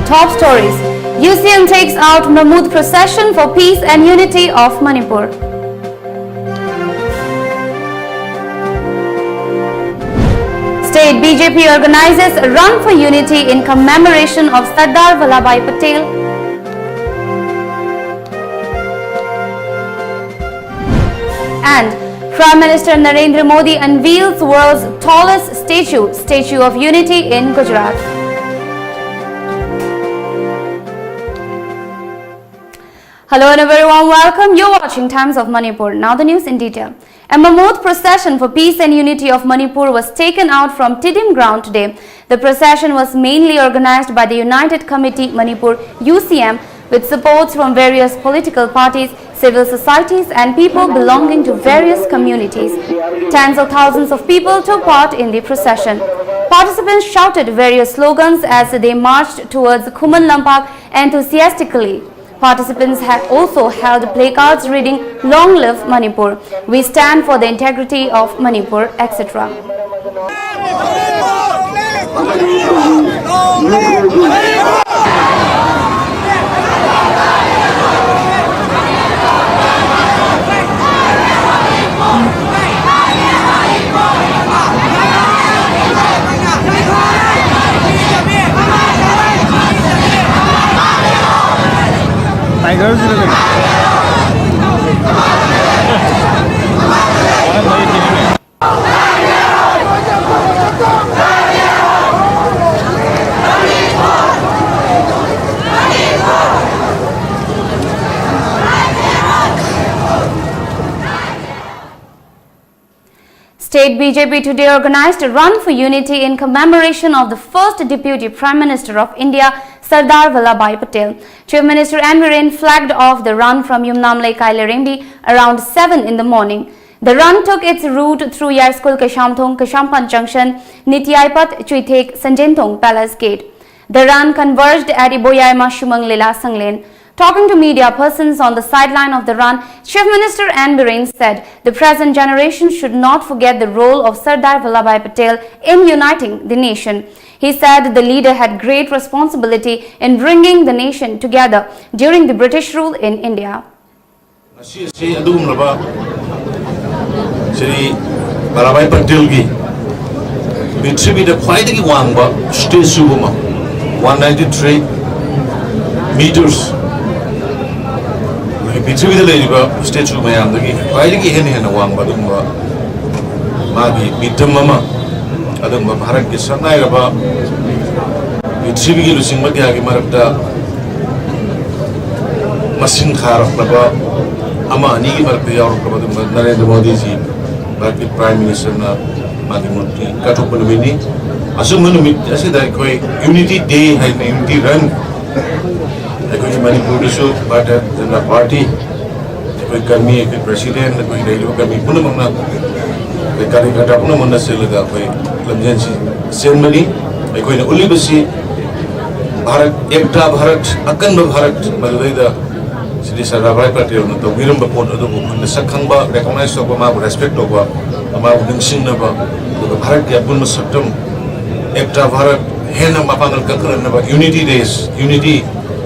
top stories. UCM takes out Mahmood procession for peace and unity of Manipur. State BJP organizes a run for unity in commemoration of Sardar Vallabhbhai Patel. And Prime Minister Narendra Modi unveils world's tallest Statue of Unity in Gujarat. Hello and a very warm welcome. You're watching Times of Manipur. Now the news in detail. A Mahmood procession for peace and unity of Manipur was taken out from Tidim ground today. The procession was mainly organized by the United Committee Manipur UCM with supports from various political parties, civil societies and people belonging to various communities. Tens of thousands of people took part in the procession. Participants shouted various slogans as they marched towards Khuman Lampak enthusiastically. Participants had also held placards reading "Long live Manipur," "We stand for the integrity of Manipur," etc. State BJP today organized a run for unity in commemoration of the first Deputy Prime Minister of India, Sardar Vallabhbhai Patel. Chief Minister N. Biren flagged off the run from Yumnamlai Kailaremdi around 7 in the morning. The run took its route through Yar School Kashamthong, Kashampan Junction, Nityaipat, Chuithek, Sanjinthong Palace Gate. The run converged at Iboyaima Shumang Lila Sanglen. Talking to media persons on the sideline of the run, Chief Minister N. Biren said the present generation should not forget the role of Sardar Vallabhbhai Patel in uniting the nation. He said the leader had great responsibility in bringing the nation together during the British rule in India. Vallabhbhai Patel ki Prithivida khwaidagi wangba statue ama 193 meters Prithivida leiba statue mayamdagi khwaidagi hena wangba adumba magi mitam ama adumba Bharat ki sannairaba Prithivigi lusingba kyagi marakta masin kharaqlaba ama ani ki marakta yauraqlaba adumba Narendra Modi ji Bharati Prime Minister na magi munti katopun mini asumunu mit asida koi unity day hai unity run koi Manipur so Bharatiya Janata Party koi karmi koi president koi railway karmi puna mangna koi कार्यकर्ता puna mangna selaga koi lamjan si ceremony koi na ulibasi Bharat ekta Bharat akanba Bharat madai Sri Sardar Vallabhbhai Patel na to giram ba pon adu na sakhangba recognize to ma respect to ba ma ningsing na ba to Bharat ki apun saktam ekta Bharat hena mapangal kakran na ba unity days unity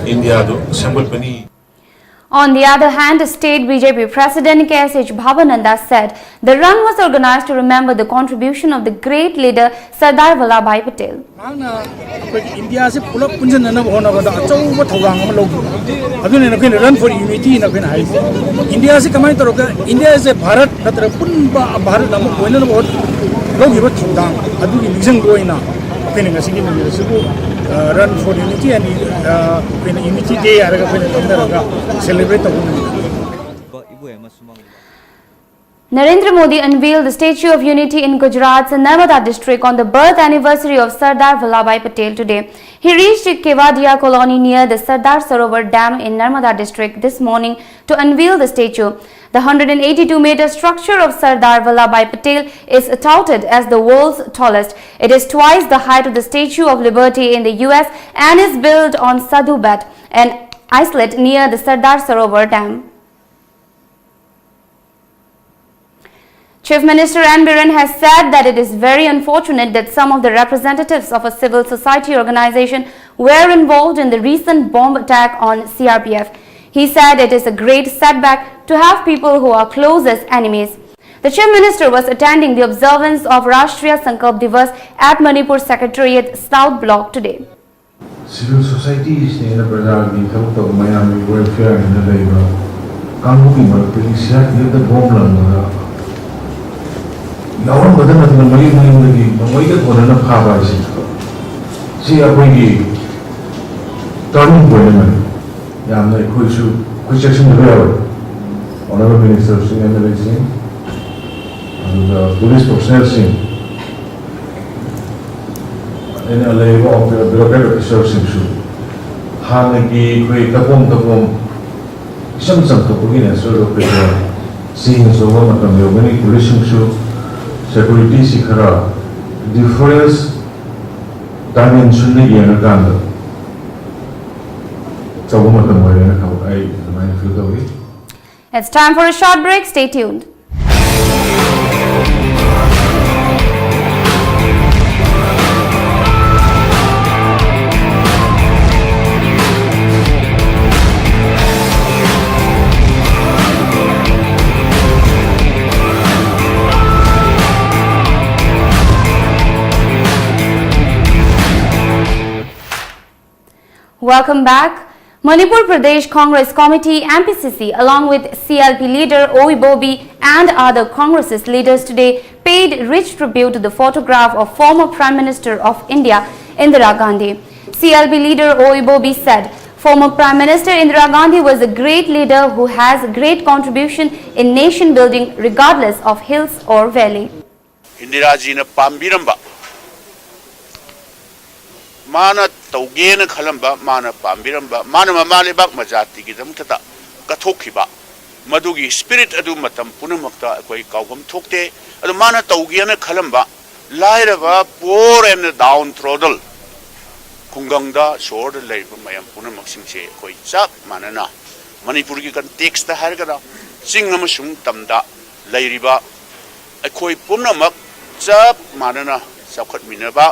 India do symbol pani. On the other hand, State BJP President KSH Bhavananda said the run was organized to remember the contribution of the great leader Sardar Vallabhbhai Patel. India se pulak punjan na bahona bada achau ba thawang ma logi adune na khin run for unity na khin hai India se kamai toroka India is a Bharat natra pun ba Bharat nam koina na bahot logi ba thawang adu ki nijang goina khin ngasi ki ni su run for unity and unity day araga khin celebrate to Narendra Modi unveiled the Statue of Unity in Gujarat's Narmada district on the birth anniversary of Sardar Vallabhbhai Patel today. He reached Kevadia colony near the Sardar Sarovar Dam in Narmada district this morning to unveil the statue. The 182-meter structure of Sardar Vallabhbhai Patel is touted as the world's tallest. It is twice the height of the Statue of Liberty in the US and is built on Sadhu Bet, an islet near the Sardar Sarovar Dam. Chief Minister N. Biren has said that it is very unfortunate that some of the representatives of a civil society organization were involved in the recent bomb attack on CRPF. He said it is a great setback to have people who are close as enemies. The Chief Minister was attending the observance of Rashtriya Sankalp Divas at Manipur Secretariat South Block today. Civil society is in the Brazil, the Miami welfare in the labor. Kanbuki Marpuri Siak near the Bomb. Now, but then the Mali Mali for another car. See a biggie turning point. Yam like which action the rail. Honorable Minister Singh and Singh and the police personnel Singh. In a labor of the bureaucratic officers issue. Hanaki, Quay, Tapom, some Pugin as well of seeing so one of the many police issue, security Sikara, difference dimension in a candle. So, one of them I remind you the way. It's time for a short break. Stay tuned. Welcome back. Manipur Pradesh Congress Committee MPCC along with CLP leader Oibobi and other Congress leaders today paid rich tribute to the photograph of former Prime Minister of India Indira Gandhi. CLP leader Oibobi said, former Prime Minister Indira Gandhi was a great leader who has a great contribution in nation building regardless of hills or valley. Indira ji na pambiramba mana tawgena khalamba mana pambiramba mana mamale bak majati gi dam thata kathokhiba madugi spirit adu matam punamakta akoi kaugam thokte adu mana tawgena khalamba lairaba poor and downtrodden kungangda shor leiba mayam punamak singse akoi chak manana manipur gi context ta hargada sing amasung tamda leiriba akoi punamak chak manana sakhat minaba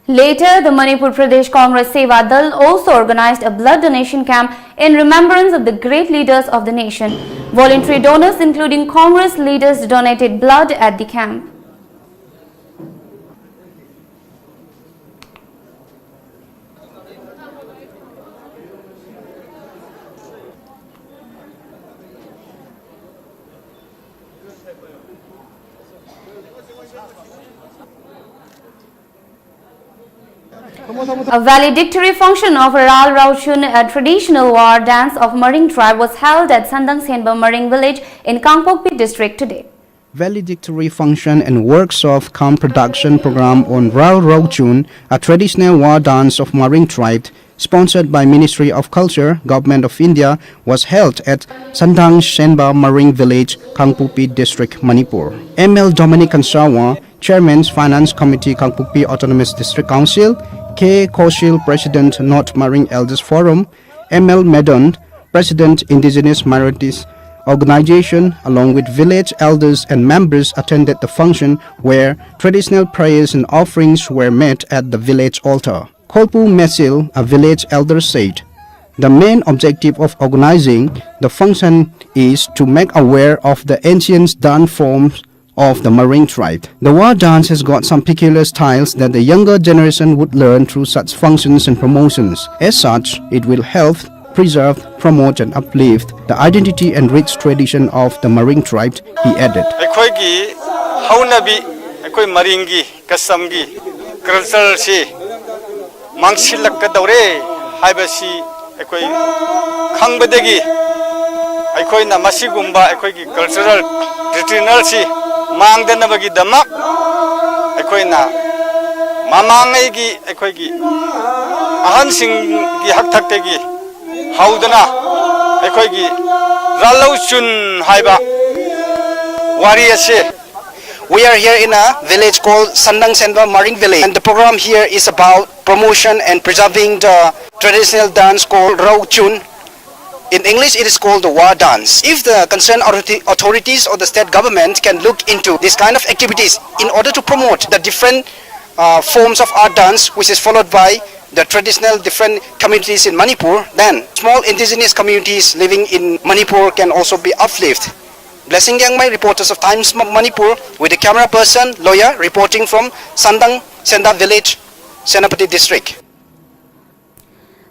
Later, the Manipur Pradesh Congress Seva Dal also organized a blood donation camp in remembrance of the great leaders of the nation. Voluntary donors, including Congress leaders, donated blood at the camp. A valedictory function of Ral Rauchun, a traditional war dance of Maring tribe, was held at Sandang Senba Maring village in Kangpokpi district today. Valedictory function and workshop cum production program on Ral Rauchun, a traditional war dance of Maring tribe, sponsored by Ministry of Culture, Government of India, was held at Sandang Senba Maring village, Kangpokpi district, Manipur. ML Dominic Kansawa, Chairman's Finance Committee, Kangpokpi Autonomous District Council, K. Koshil, President, North Maring Elders Forum, ML Medon, President, Indigenous Minorities Organization, along with village elders and members attended the function where traditional prayers and offerings were made at the village altar. Kolpu Mesil, a village elder, said, the main objective of organizing the function is to make aware of the ancient dance forms of the Maring tribe. The war dance has got some peculiar styles that the younger generation would learn through such functions and promotions. As such, it will help preserve, promote and uplift the identity and rich tradition of the Maring tribe, he added. Ekoigi haunabi ekoi Maringi kasamgi culture si mangsilakadore haibasi ekoi khangbadegi ekoi na masigumba ekoigi cultural traditional si Mangdanabagi damak, Equina Mamangi, Equigi Ahansing Haktaki, Haudana, Equigi Ralochun Haiba Warrior. We are here in a village called Sandang Senba Maring Village, and the program here is about promotion and preserving the traditional dance called Rauchun In English, it is called the war dance. If the concerned authorities or the state government can look into this kind of activities in order to promote the different forms of art dance, which is followed by the traditional different communities in Manipur, then small indigenous communities living in Manipur can also be uplifted. Blessing Yang Mai, reporters of Times Manipur, with the camera person, lawyer, reporting from Sandang Senda village, Senapati district.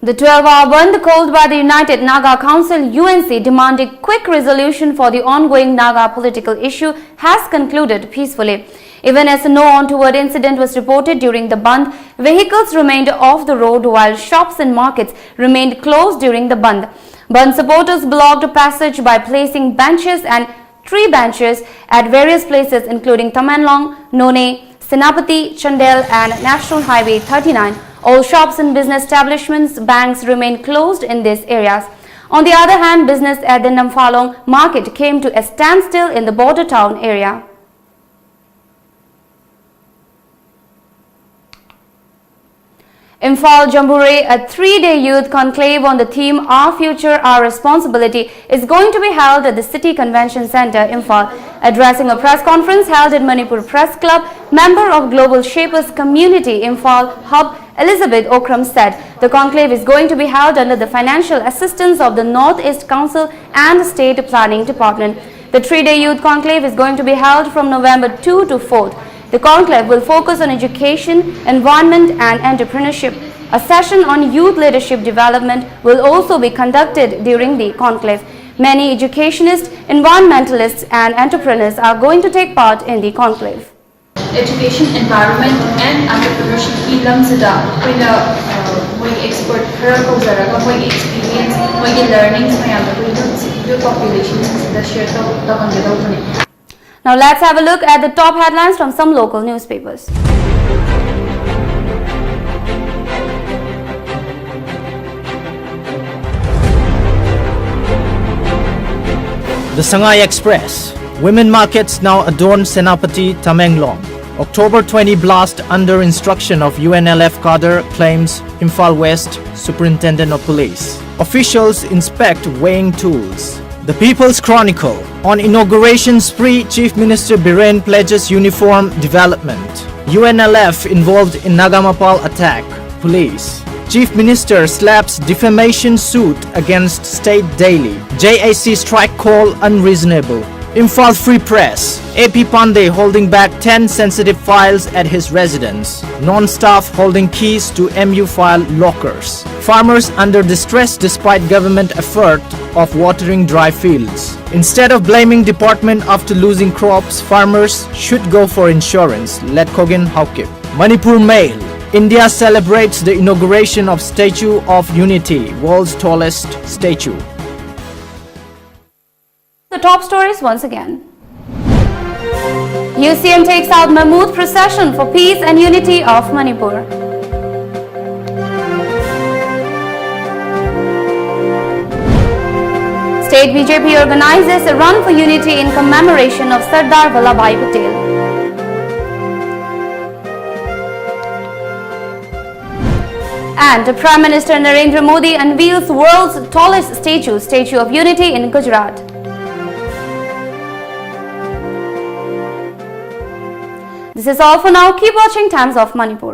The 12-hour Bandh called by the United Naga Council UNC demanding quick resolution for the ongoing Naga political issue has concluded peacefully. Even as no untoward incident was reported during the Bandh, vehicles remained off the road while shops and markets remained closed during the Bandh. Bandh supporters blocked passage by placing benches and tree benches at various places including Tamenlong, None, Senapati, Chandel and National Highway 39. All shops and business establishments, banks remained closed in these areas. On the other hand, business at the Namphalong market came to a standstill in the border town area. Imphal Jambure, a 3-day youth conclave on the theme Our Future, Our Responsibility is going to be held at the City Convention Centre, Imphal. Addressing a press conference held at Manipur Press Club, member of Global Shapers Community Imphal Hub, Elizabeth Okram said the conclave is going to be held under the financial assistance of the North-East Council and the State Planning Department. The 3-day youth conclave is going to be held from November 2 to 4th. The conclave will focus on education, environment and entrepreneurship. A session on youth leadership development will also be conducted during the conclave. Many educationists, environmentalists and entrepreneurs are going to take part in the conclave. Education, environment and entrepreneurship की लम्सदा कोईना कोई expert खरा को जरा का कोई experience कोई learnings में आना कोई जो population से share तो हम जगह बने. Now let's have a look at the top headlines from some local newspapers. The Sangai Express. Women markets now adorn Senapati Tamenglong. October 20 blast under instruction of UNLF cadre, claims Imphal West Superintendent of Police. Officials inspect weighing tools. The People's Chronicle. On inauguration spree, Chief Minister Biren pledges uniform development. UNLF involved in Nagamapal attack. Police. Chief Minister slaps defamation suit against State Daily. JAC strike call unreasonable. Imphal Free Press. AP Pandey holding back 10 sensitive files at his residence. Non-staff holding keys to MU file lockers. Farmers under distress despite government effort of watering dry fields. Instead of blaming department after losing crops, farmers should go for insurance. Let Kogin Haukip. Manipur Mail. India celebrates the inauguration of Statue of Unity, world's tallest statue. The top stories once again. UCM takes out Mammoth procession for peace and unity of Manipur. State BJP organizes a run for unity in commemoration of Sardar Vallabhbhai Patel. And Prime Minister Narendra Modi unveils world's tallest Statue of Unity in Gujarat. This is all for now. Keep watching Times of Manipur.